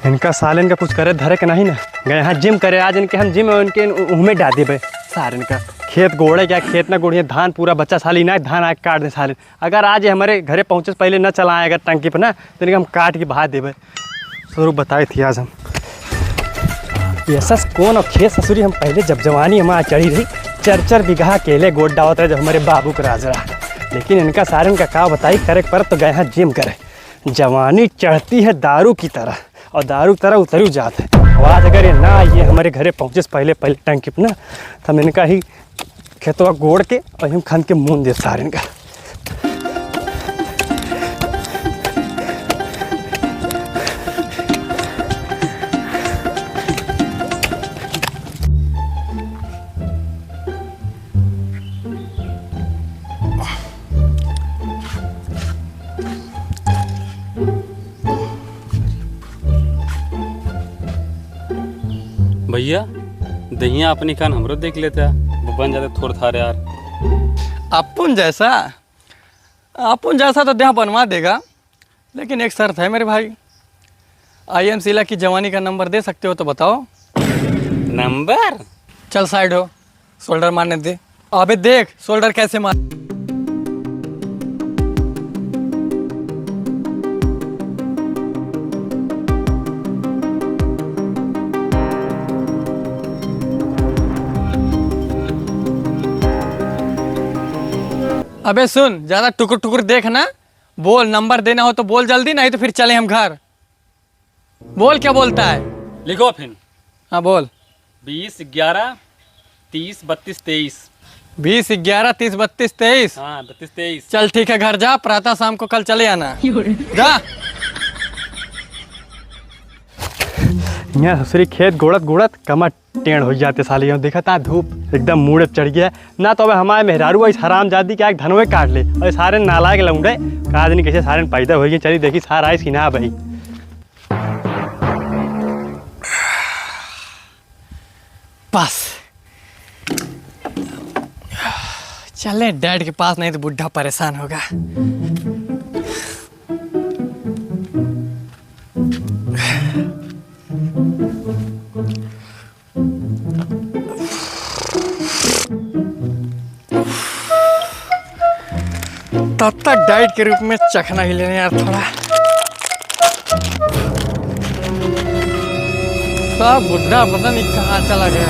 इनका साल इनका कुछ करे धरे के नहीं ना गए यहाँ जिम करे आज इनके हम जिम इनके उहमें डाल देवे सारे इनका खेत गोड़े क्या खेत ना गोड़िए धान पूरा बच्चा साली ना धान आके काट दे साले अगर आज हमारे घरे पहुँचे पहले न चलाएं अगर टंकी पर ना तो इनका हम काट के बहा देवे स्वरूप बताए थी आज हम ऐसा कौन और खेत ससुरी हम पहले जब जवानी हमारा चढ़ी रही 4-4 बीघा अकेले गोड्डा होता है जब हमारे बाबू का राज रहा लेकिन इनका सारे इनका का बताई करे पर तो गए हैं जिम करे जवानी चढ़ती है दारू की तरह और दारू की तरह उतरू जाते है और आज अगर ये ना ये हमारे घरे पहुँचे पहले टंकी पर ना तो हम इनका ही खेतवा गोड़ के और हम खन के मुँह दे सारे इनका भैया दहिया अपनी कान हमरो देख लेता वो बन जाते थोड़ा थारे यार। अपन जैसा तो देह बनवा देगा लेकिन एक शर्त है मेरे भाई IM शीला की जवानी का नंबर दे सकते हो तो बताओ। नंबर चल साइड हो शोल्डर मारने दे अबे देख शोल्डर कैसे मार अबे सुन ज़्यादा टुकुर टुकुर देख ना बोल नंबर देना हो तो बोल जल्दी नहीं तो फिर चले हम घर बोल क्या बोलता है लिखो फिर। हाँ बोल 20 11 30 32 23 20 11 30 32 23 हाँ 32 23 चल ठीक है घर जा प्रातः शाम को कल चले आना जा। यहाँ ससुरी खेत गोड़त गोड़त कमर टेढ़ हो जाते साले यहाँ देखा था धूप एकदम मुड़े चढ़ गया ना तो अब हमारे मेहरारू इस हराम जादी के आग धनवे काट ले और सारे नालायक लौंडे कहा दिन कैसे सारे पैदा हो गए चली देखी सारा आइस की ना भाई बस चले डैड के पास नहीं तो बुढ़ा परेशान होगा। तब तक डाइट के रूप में चखना ही लेने यार थोड़ा सब बुढ़ा पता नहीं कहाँ चला गया।